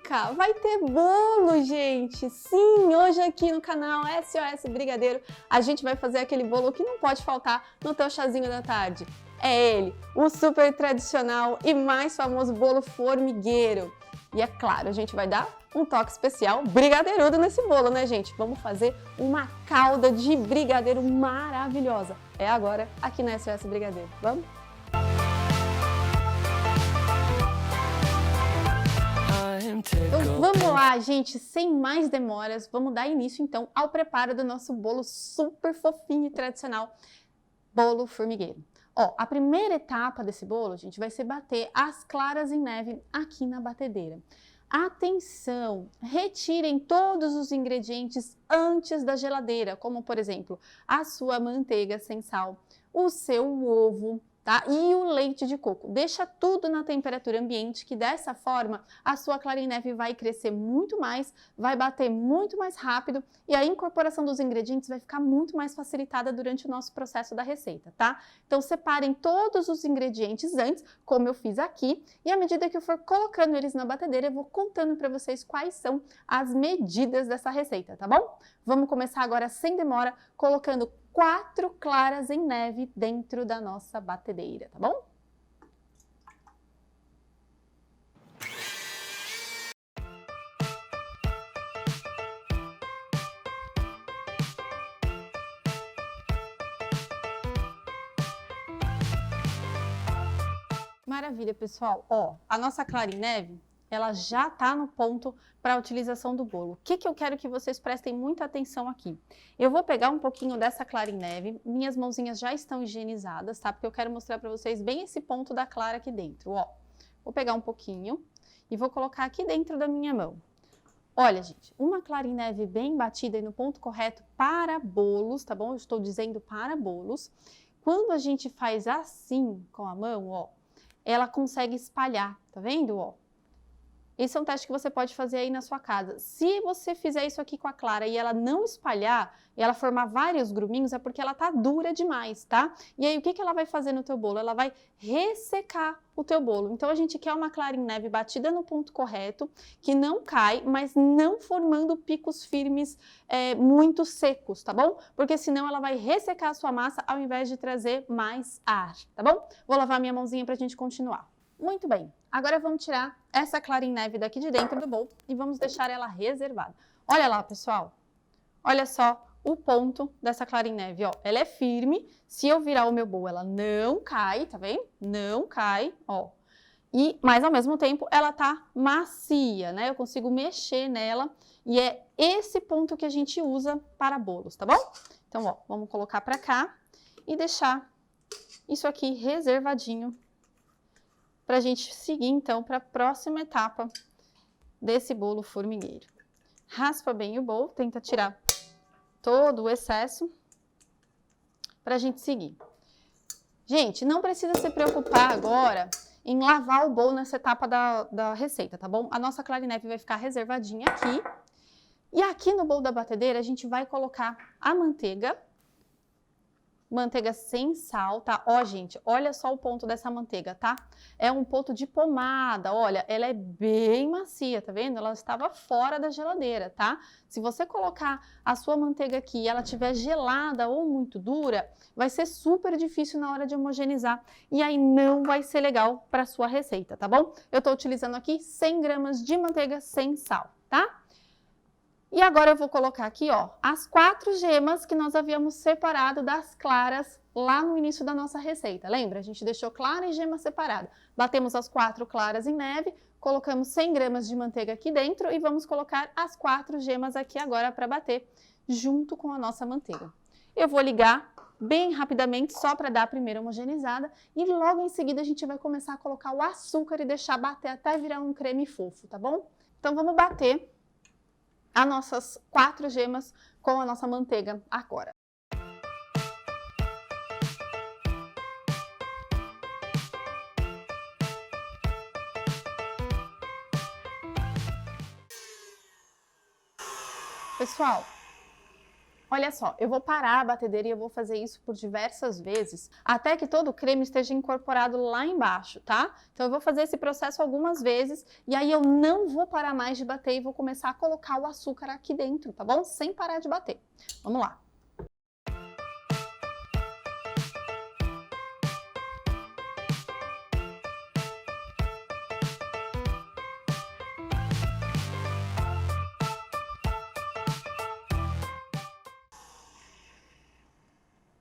dica! Vai ter bolo, gente! Sim, hoje aqui no canal SOS Brigadeiro, a gente vai fazer aquele bolo que não pode faltar no teu chazinho da tarde. É ele, o super tradicional e mais famoso bolo formigueiro. E é claro, a gente vai dar um toque especial brigadeirudo nesse bolo, né, gente? Vamos fazer uma calda de brigadeiro maravilhosa. É agora aqui na SOS Brigadeiro. Vamos? Então vamos lá, gente, sem mais demoras, vamos dar início então ao preparo do nosso bolo super fofinho e tradicional, bolo formigueiro. Ó, a primeira etapa desse bolo, gente, vai ser bater as claras em neve aqui na batedeira. Atenção, retirem todos os ingredientes antes da geladeira, como por exemplo, a sua manteiga sem sal, o seu ovo, tá? E o leite de coco. Deixa tudo na temperatura ambiente, que dessa forma a sua clara em neve vai crescer muito mais, vai bater muito mais rápido e a incorporação dos ingredientes vai ficar muito mais facilitada durante o nosso processo da receita, tá? Então separem todos os ingredientes antes, como eu fiz aqui, e à medida que eu for colocando eles na batedeira, eu vou contando para vocês quais são as medidas dessa receita, tá bom? Vamos começar agora sem demora, colocando 4 claras em neve dentro da nossa batedeira, tá bom? Maravilha, pessoal. Ó, a nossa clara em neve, ela já tá no ponto para a utilização do bolo. O que eu quero que vocês prestem muita atenção aqui? Eu vou pegar um pouquinho dessa clara em neve, minhas mãozinhas já estão higienizadas, tá? Porque eu quero mostrar para vocês bem esse ponto da clara aqui dentro, ó. Vou pegar um pouquinho e vou colocar aqui dentro da minha mão. Olha, gente, uma clara em neve bem batida e no ponto correto para bolos, tá bom? Eu estou dizendo para bolos. Quando a gente faz assim com a mão, ó, ela consegue espalhar, tá vendo, ó? Esse é um teste que você pode fazer aí na sua casa. Se você fizer isso aqui com a clara e ela não espalhar, e ela formar vários gruminhos, é porque ela tá dura demais, tá? E aí, o que ela vai fazer no teu bolo? Ela vai ressecar o teu bolo. Então, a gente quer uma clara em neve batida no ponto correto, que não cai, mas não formando picos firmes muito secos, tá bom? Porque senão ela vai ressecar a sua massa ao invés de trazer mais ar, tá bom? Vou lavar minha mãozinha pra gente continuar. Muito bem, agora vamos tirar essa clara em neve daqui de dentro do bolo e vamos deixar ela reservada. Olha lá, pessoal, olha só o ponto dessa clara em neve, ó, ela é firme, se eu virar o meu bolo ela não cai, tá vendo? Não cai, ó, mas ao mesmo tempo ela tá macia, né? Eu consigo mexer nela e é esse ponto que a gente usa para bolos, tá bom? Então, ó, vamos colocar pra cá e deixar isso aqui reservadinho para a gente seguir, então, para a próxima etapa desse bolo formigueiro. Raspa bem o bolo, tenta tirar todo o excesso para a gente seguir. Gente, não precisa se preocupar agora em lavar o bolo nessa etapa da receita, tá bom? A nossa clara em neve vai ficar reservadinha aqui. E aqui no bolo da batedeira, a gente vai colocar a manteiga sem sal, tá? Ó, gente, olha só o ponto dessa manteiga, tá? É um ponto de pomada, olha, ela é bem macia, tá vendo? Ela estava fora da geladeira, tá? Se você colocar a sua manteiga aqui e ela estiver gelada ou muito dura, vai ser super difícil na hora de homogeneizar e aí não vai ser legal para sua receita, tá bom? Eu tô utilizando aqui 100 gramas de manteiga sem sal, tá? E agora eu vou colocar aqui, ó, as 4 gemas que nós havíamos separado das claras lá no início da nossa receita. Lembra? A gente deixou clara e gema separada. Batemos as 4 claras em neve, colocamos 100 gramas de manteiga aqui dentro e vamos colocar as 4 gemas aqui agora para bater junto com a nossa manteiga. Eu vou ligar bem rapidamente só para dar a primeira homogeneizada e logo em seguida a gente vai começar a colocar o açúcar e deixar bater até virar um creme fofo, tá bom? Então vamos bater as nossas 4 gemas com a nossa manteiga agora. Pessoal, Olha só, eu vou parar a batedeira e eu vou fazer isso por diversas vezes, até que todo o creme esteja incorporado lá embaixo, tá? Então eu vou fazer esse processo algumas vezes e aí eu não vou parar mais de bater e vou começar a colocar o açúcar aqui dentro, tá bom? Sem parar de bater. Vamos lá.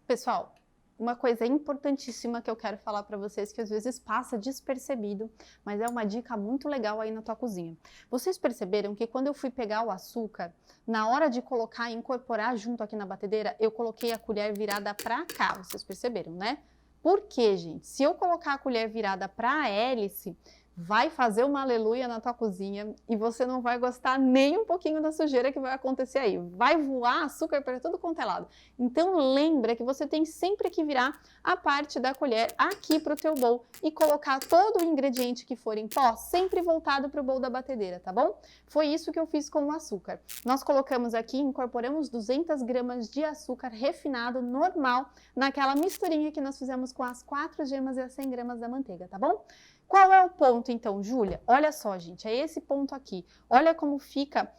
Pessoal, uma coisa importantíssima que eu quero falar para vocês, que às vezes passa despercebido, mas é uma dica muito legal aí na tua cozinha. Vocês perceberam que quando eu fui pegar o açúcar, na hora de colocar e incorporar junto aqui na batedeira, eu coloquei a colher virada para cá, vocês perceberam, né? Por quê, gente? Se eu colocar a colher virada para a hélice, vai fazer uma aleluia na tua cozinha e você não vai gostar nem um pouquinho da sujeira que vai acontecer aí. Vai voar açúcar para tudo quanto é lado. Então lembra que você tem sempre que virar a parte da colher aqui para o teu bowl e colocar todo o ingrediente que for em pó sempre voltado para o bowl da batedeira, tá bom? Foi isso que eu fiz com o açúcar. Nós colocamos aqui, incorporamos 200 gramas de açúcar refinado normal naquela misturinha que nós fizemos com as 4 gemas e as 100 gramas da manteiga, tá bom? Qual é o ponto, então, Júlia? Olha só, gente, é esse ponto aqui. Olha como fica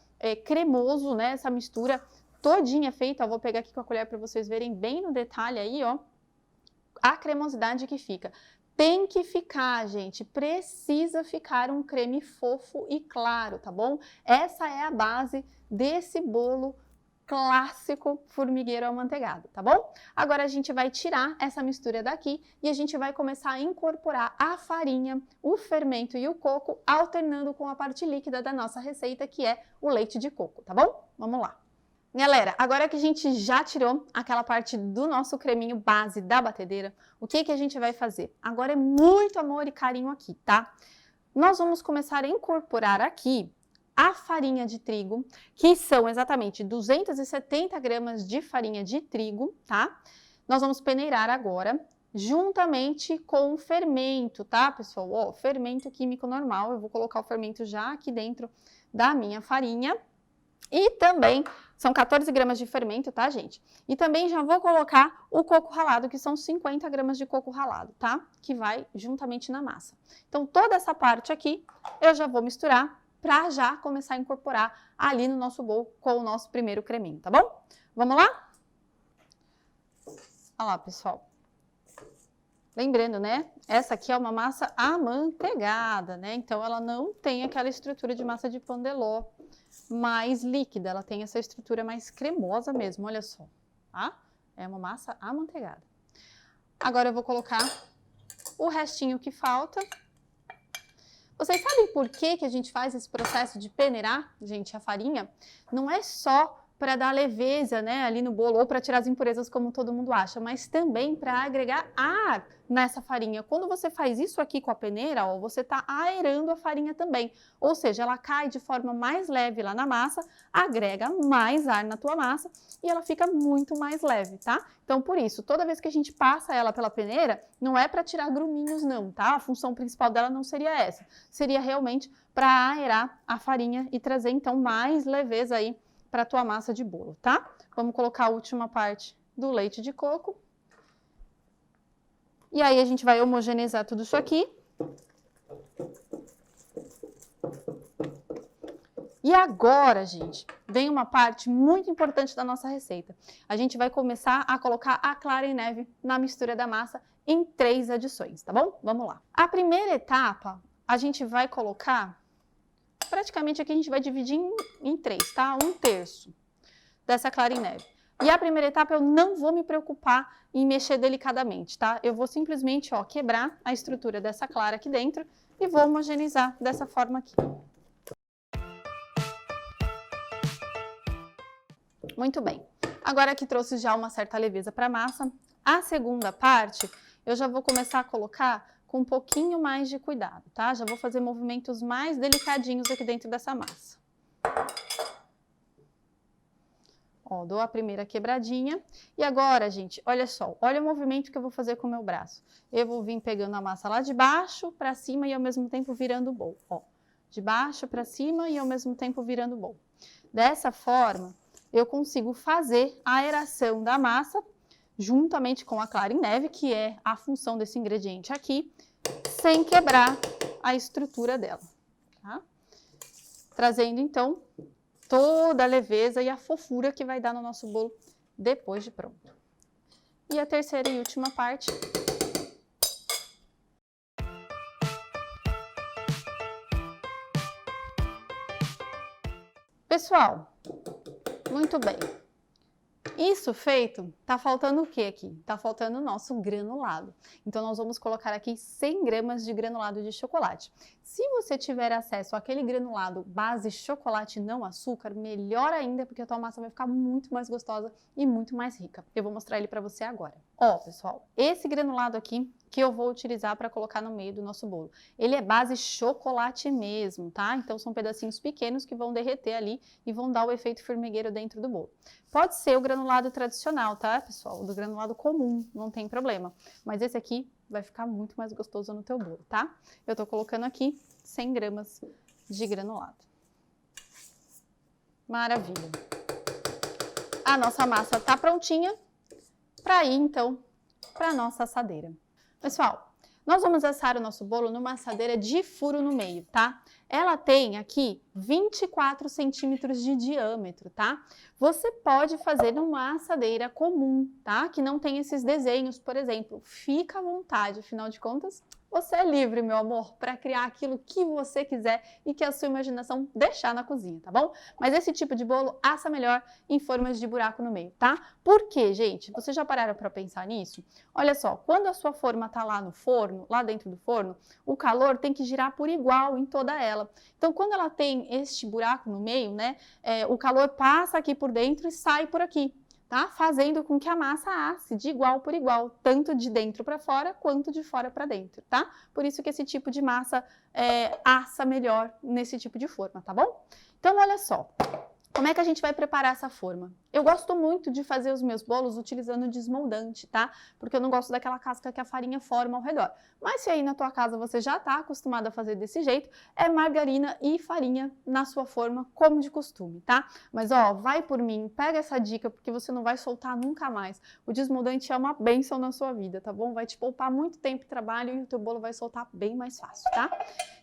cremoso, né, essa mistura todinha feita. Eu vou pegar aqui com a colher para vocês verem bem no detalhe aí, ó, a cremosidade que fica. Tem que ficar, gente, precisa ficar um creme fofo e claro, tá bom? Essa é a base desse bolo clássico formigueiro amanteigado, tá bom? Agora a gente vai tirar essa mistura daqui e a gente vai começar a incorporar a farinha, o fermento e o coco, alternando com a parte líquida da nossa receita, que é o leite de coco, tá bom? Vamos lá. Galera, agora que a gente já tirou aquela parte do nosso creminho base da batedeira, o que que a gente vai fazer? Agora é muito amor e carinho aqui, tá? Nós vamos começar a incorporar aqui a farinha de trigo, que são exatamente 270 gramas de farinha de trigo, tá? Nós vamos peneirar agora, juntamente com o fermento, tá, pessoal? Ó, fermento químico normal, eu vou colocar o fermento já aqui dentro da minha farinha. E também, são 14 gramas de fermento, tá, gente? E também já vou colocar o coco ralado, que são 50 gramas de coco ralado, tá? Que vai juntamente na massa. Então, toda essa parte aqui, eu já vou misturar para já começar a incorporar ali no nosso bowl com o nosso primeiro creminho, tá bom? Vamos lá? Olha lá, pessoal. Lembrando, né? Essa aqui é uma massa amanteigada, né? Então, ela não tem aquela estrutura de massa de pão de ló mais líquida. Ela tem essa estrutura mais cremosa mesmo, olha só, tá? É uma massa amanteigada. Agora eu vou colocar o restinho que falta. Vocês sabem por que a gente faz esse processo de peneirar, gente, a farinha? Não é só para dar leveza, né, ali no bolo, ou para tirar as impurezas como todo mundo acha, mas também para agregar ar nessa farinha. Quando você faz isso aqui com a peneira, ó, você está aerando a farinha também, ou seja, ela cai de forma mais leve lá na massa, agrega mais ar na tua massa e ela fica muito mais leve, tá? Então, por isso, toda vez que a gente passa ela pela peneira, não é para tirar gruminhos não, tá? A função principal dela não seria essa, seria realmente para aerar a farinha e trazer, então, mais leveza aí para a tua massa de bolo, tá? Vamos colocar a última parte do leite de coco. E aí a gente vai homogeneizar tudo isso aqui. E agora, gente, vem uma parte muito importante da nossa receita. A gente vai começar a colocar a clara em neve na mistura da massa em 3 adições, tá bom? Vamos lá. A primeira etapa, a gente vai colocar... Praticamente aqui a gente vai dividir em 3, tá? 1/3 dessa clara em neve. E a primeira etapa eu não vou me preocupar em mexer delicadamente, tá? Eu vou simplesmente, ó, quebrar a estrutura dessa clara aqui dentro e vou homogeneizar dessa forma aqui. Muito bem. Agora que trouxe já uma certa leveza para a massa, a segunda parte eu já vou começar a colocar com um pouquinho mais de cuidado, tá? Já vou fazer movimentos mais delicadinhos aqui dentro dessa massa. Ó, dou a primeira quebradinha. E agora, gente, olha só, olha o movimento que eu vou fazer com o meu braço. Eu vou vir pegando a massa lá de baixo para cima e ao mesmo tempo virando o bowl, ó. De baixo para cima e ao mesmo tempo virando o bowl. Dessa forma, eu consigo fazer a aeração da massa juntamente com a clara em neve, que é a função desse ingrediente aqui, sem quebrar a estrutura dela, tá? Trazendo, então, toda a leveza e a fofura que vai dar no nosso bolo depois de pronto. E a terceira e última parte. Pessoal, muito bem. Isso feito, tá faltando o que aqui? Tá faltando o nosso granulado. Então, nós vamos colocar aqui 100 gramas de granulado de chocolate. Se você tiver acesso àquele granulado base chocolate não açúcar, melhor ainda, porque a tua massa vai ficar muito mais gostosa e muito mais rica. Eu vou mostrar ele para você agora. Ó, pessoal, esse granulado aqui que eu vou utilizar para colocar no meio do nosso bolo. Ele é base chocolate mesmo, tá? Então, são pedacinhos pequenos que vão derreter ali e vão dar o efeito formigueiro dentro do bolo. Pode ser o granulado tradicional, tá, pessoal? O do granulado comum, não tem problema. Mas esse aqui vai ficar muito mais gostoso no teu bolo, tá? Eu tô colocando aqui 100 gramas de granulado. Maravilha. A nossa massa tá prontinha para ir, então, para a nossa assadeira. Pessoal, nós vamos assar o nosso bolo numa assadeira de furo no meio, tá? Ela tem aqui 24 centímetros de diâmetro, tá? Você pode fazer numa assadeira comum, tá? Que não tem esses desenhos, por exemplo. Fica à vontade, afinal de contas, você é livre, meu amor, para criar aquilo que você quiser e que a sua imaginação deixar na cozinha, tá bom? Mas esse tipo de bolo assa melhor em formas de buraco no meio, tá? Por quê, gente? Vocês já pararam para pensar nisso? Olha só, quando a sua forma tá lá no forno, lá dentro do forno, o calor tem que girar por igual em toda ela. Então, quando ela tem este buraco no meio, né, o calor passa aqui por dentro e sai por aqui, tá? Fazendo com que a massa asse de igual por igual, tanto de dentro para fora quanto de fora para dentro, tá? Por isso que esse tipo de massa assa melhor nesse tipo de forma, tá bom? Então, olha só. Como é que a gente vai preparar essa forma? Eu gosto muito de fazer os meus bolos utilizando desmoldante, tá? Porque eu não gosto daquela casca que a farinha forma ao redor. Mas se aí na tua casa você já tá acostumado a fazer desse jeito, é margarina e farinha na sua forma, como de costume, tá? Mas ó, vai por mim, pega essa dica, porque você não vai soltar nunca mais. O desmoldante é uma bênção na sua vida, tá bom? Vai te poupar muito tempo e trabalho e o teu bolo vai soltar bem mais fácil, tá?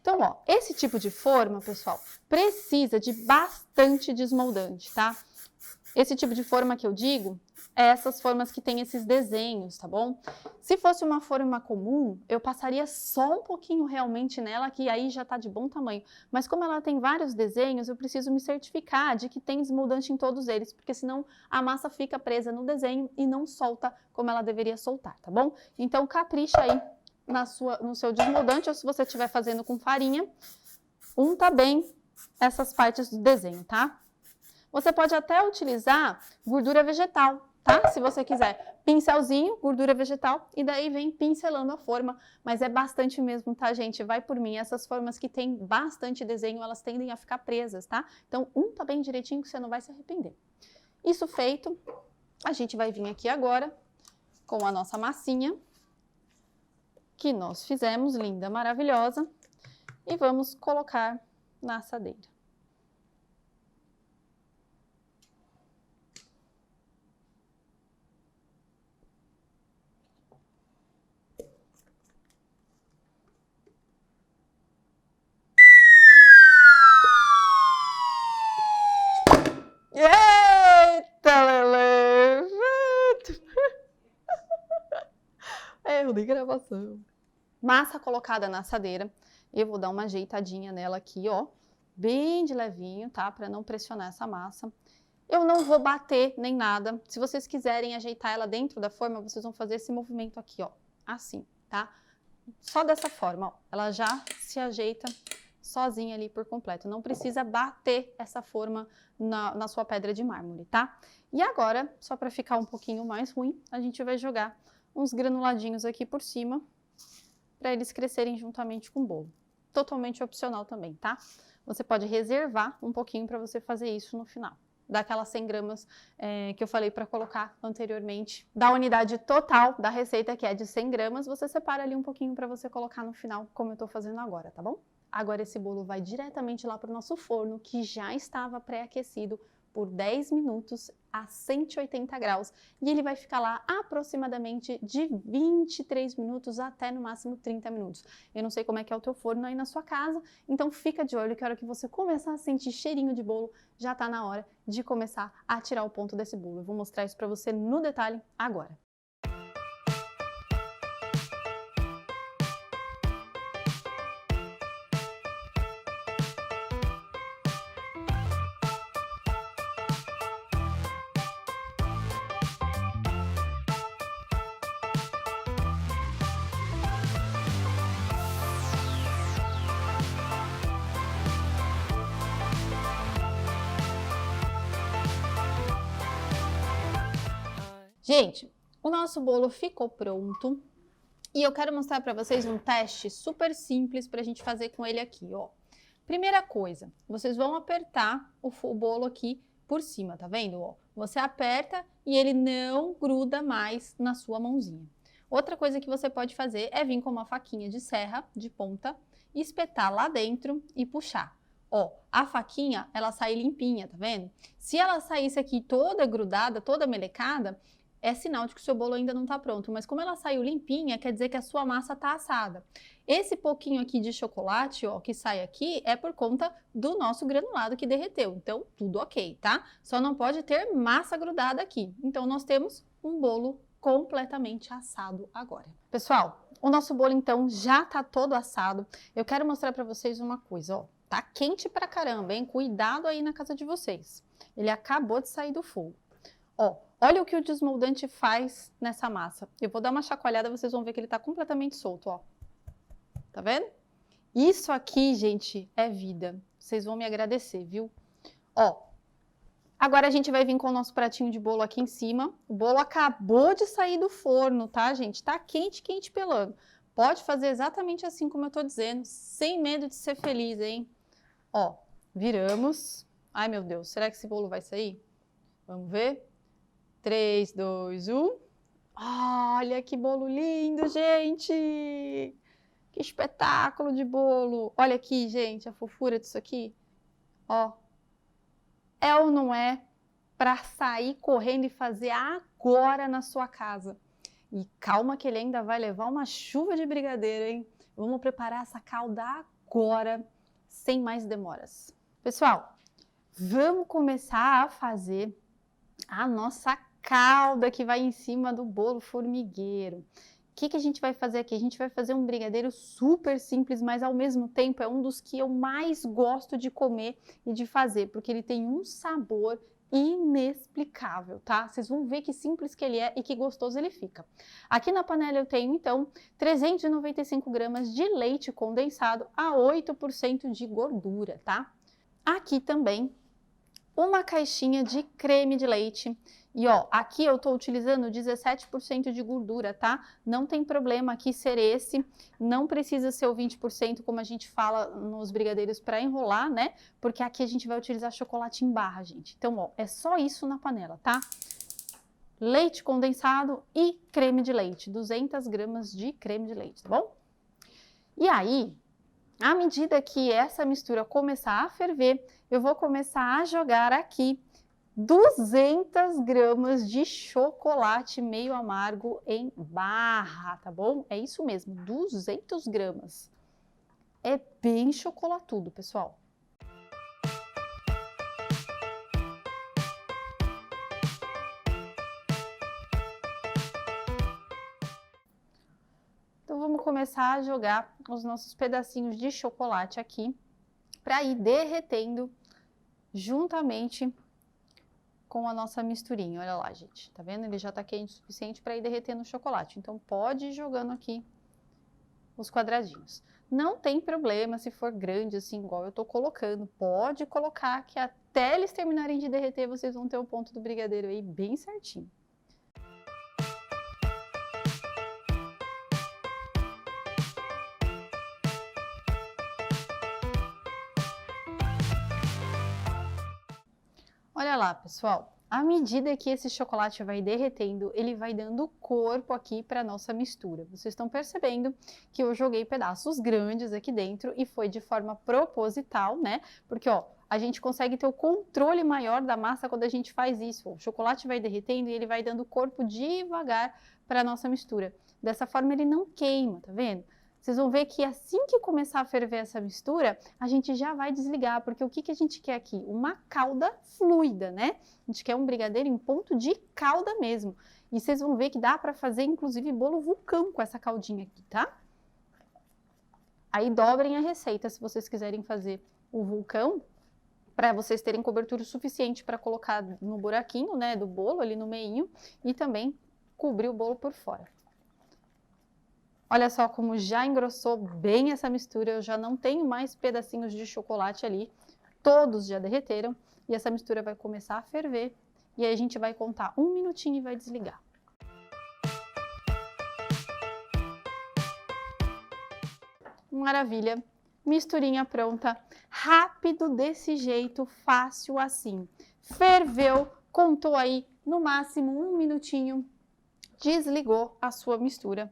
Então, ó, esse tipo de forma, pessoal, precisa de bastante desmoldante, tá? Esse tipo de forma que eu digo é essas formas que tem esses desenhos, tá bom? Se fosse uma forma comum, eu passaria só um pouquinho realmente nela, que aí já tá de bom tamanho. Mas como ela tem vários desenhos, eu preciso me certificar de que tem desmoldante em todos eles, porque senão a massa fica presa no desenho e não solta como ela deveria soltar, tá bom? Então, capricha aí no seu desmoldante, ou se você estiver fazendo com farinha, unta bem essas partes do desenho, tá? Você pode até utilizar gordura vegetal, tá? Se você quiser. Pincelzinho, gordura vegetal, e daí vem pincelando a forma, mas é bastante mesmo, tá, gente? Vai por mim. Essas formas que tem bastante desenho, elas tendem a ficar presas, tá? Então, unta bem direitinho que você não vai se arrepender. Isso feito, a gente vai vir aqui agora com a nossa massinha, que nós fizemos, linda, maravilhosa, e vamos colocar na assadeira. Eita, Lele! Erro de gravação. Massa colocada na assadeira. Eu vou dar uma ajeitadinha nela aqui, ó. Bem de levinho, tá? Para não pressionar essa massa. Eu não vou bater nem nada. Se vocês quiserem ajeitar ela dentro da forma, vocês vão fazer esse movimento aqui, ó. Assim, tá? Só dessa forma, ó. Ela já se ajeita sozinha ali por completo. Não precisa bater essa forma na sua pedra de mármore, tá? E agora, só para ficar um pouquinho mais ruim, a gente vai jogar uns granuladinhos aqui por cima, para eles crescerem juntamente com o bolo. Totalmente opcional também, tá? Você pode reservar um pouquinho para você fazer isso no final. Daquelas 100 gramas que eu falei para colocar anteriormente. Da unidade total da receita, que é de 100 gramas, você separa ali um pouquinho para você colocar no final, como eu tô fazendo agora, tá bom? Agora esse bolo vai diretamente lá para o nosso forno, que já estava pré-aquecido por 10 minutos a 180 graus e ele vai ficar lá aproximadamente de 23 minutos até no máximo 30 minutos. Eu não sei como é que é o teu forno aí na sua casa, então fica de olho que a hora que você começar a sentir cheirinho de bolo, já está na hora de começar a tirar o ponto desse bolo. Eu vou mostrar isso para você no detalhe agora. Gente, o nosso bolo ficou pronto e eu quero mostrar para vocês um teste super simples para a gente fazer com ele aqui, ó. Primeira coisa, vocês vão apertar o bolo aqui por cima, tá vendo? Ó, você aperta e ele não gruda mais na sua mãozinha. Outra coisa que você pode fazer é vir com uma faquinha de serra, de ponta, espetar lá dentro e puxar. Ó, a faquinha, ela sai limpinha, tá vendo? Se ela saísse aqui toda grudada, toda melecada, é sinal de que o seu bolo ainda não está pronto, mas como ela saiu limpinha, quer dizer que a sua massa está assada. Esse pouquinho aqui de chocolate, ó, que sai aqui, é por conta do nosso granulado que derreteu. Então, tudo ok, tá? Só não pode ter massa grudada aqui. Então, nós temos um bolo completamente assado agora. Pessoal, o nosso bolo, então, já está todo assado. Eu quero mostrar para vocês uma coisa, ó. Tá quente pra caramba, hein? Cuidado aí na casa de vocês. Ele acabou de sair do fogo. Ó, olha o que o desmoldante faz nessa massa. Eu vou dar uma chacoalhada, vocês vão ver que ele tá completamente solto, ó. Tá vendo? Isso aqui, gente, é vida. Vocês vão me agradecer, viu? Ó, agora a gente vai vir com o nosso pratinho de bolo aqui em cima. O bolo acabou de sair do forno, tá, gente? Tá quente, quente pelando. Pode fazer exatamente assim como eu tô dizendo, sem medo de ser feliz, hein? Ó, viramos. Ai, meu Deus, será que esse bolo vai sair? Vamos ver? 3, 2, 1. Olha que bolo lindo, gente! Que espetáculo de bolo! Olha aqui, gente, a fofura disso aqui. Ó. É ou não é para sair correndo e fazer agora na sua casa? E calma que ele ainda vai levar uma chuva de brigadeiro, hein? Vamos preparar essa calda agora, sem mais demoras. Pessoal, vamos começar a fazer a nossa calda que vai em cima do bolo formigueiro. O que a gente vai fazer aqui? A gente vai fazer um brigadeiro super simples, mas ao mesmo tempo é um dos que eu mais gosto de comer e de fazer, porque ele tem um sabor inexplicável, tá? Vocês vão ver que simples que ele é e que gostoso ele fica. Aqui na panela eu tenho, então, 395 gramas de leite condensado a 8% de gordura, tá? Aqui também uma caixinha de creme de leite. E ó, aqui eu tô utilizando 17% de gordura, tá? Não tem problema aqui ser esse, não precisa ser o 20% como a gente fala nos brigadeiros para enrolar, né? Porque aqui a gente vai utilizar chocolate em barra, gente. Então, ó, é só isso na panela, tá? Leite condensado e creme de leite, 200 gramas de creme de leite, tá bom? E aí, à medida que essa mistura começar a ferver, eu vou começar a jogar aqui 200 gramas de chocolate meio amargo em barra, tá bom? É isso mesmo, 200 gramas. É bem chocolatudo, pessoal. Então, vamos começar a jogar os nossos pedacinhos de chocolate aqui para ir derretendo juntamente com a nossa misturinha. Olha lá, gente, tá vendo? Ele já tá quente o suficiente para ir derretendo o chocolate. Então, pode ir jogando aqui os quadradinhos. Não tem problema se for grande assim, igual eu tô colocando. Pode colocar que até eles terminarem de derreter, vocês vão ter o ponto do brigadeiro aí bem certinho. Olha lá, pessoal, à medida que esse chocolate vai derretendo, ele vai dando corpo aqui para a nossa mistura. Vocês estão percebendo que eu joguei pedaços grandes aqui dentro e foi de forma proposital, né? Porque, ó, a gente consegue ter o controle maior da massa quando a gente faz isso. O chocolate vai derretendo e ele vai dando corpo devagar para a nossa mistura. Dessa forma ele não queima, tá vendo? Vocês vão ver que assim que começar a ferver essa mistura, a gente já vai desligar, porque o que a gente quer aqui? Uma calda fluida, né? A gente quer um brigadeiro em ponto de calda mesmo. E vocês vão ver que dá para fazer, inclusive, bolo vulcão com essa caldinha aqui, tá? Aí dobrem a receita se vocês quiserem fazer o vulcão, para vocês terem cobertura suficiente para colocar no buraquinho, né, do bolo, ali no meinho, e também cobrir o bolo por fora. Olha só como já engrossou bem essa mistura, eu já não tenho mais pedacinhos de chocolate ali, todos já derreteram e essa mistura vai começar a ferver e aí a gente vai contar 1 minutinho e vai desligar. Maravilha, misturinha pronta, rápido desse jeito, fácil assim. Ferveu, contou aí no máximo 1 minutinho, desligou a sua mistura.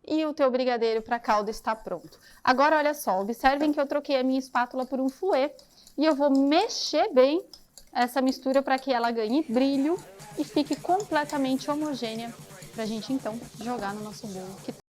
E o teu brigadeiro para calda está pronto. Agora, olha só, observem que eu troquei a minha espátula por um fouet e eu vou mexer bem essa mistura para que ela ganhe brilho e fique completamente homogênea para a gente, então, jogar no nosso bolo. Que tal?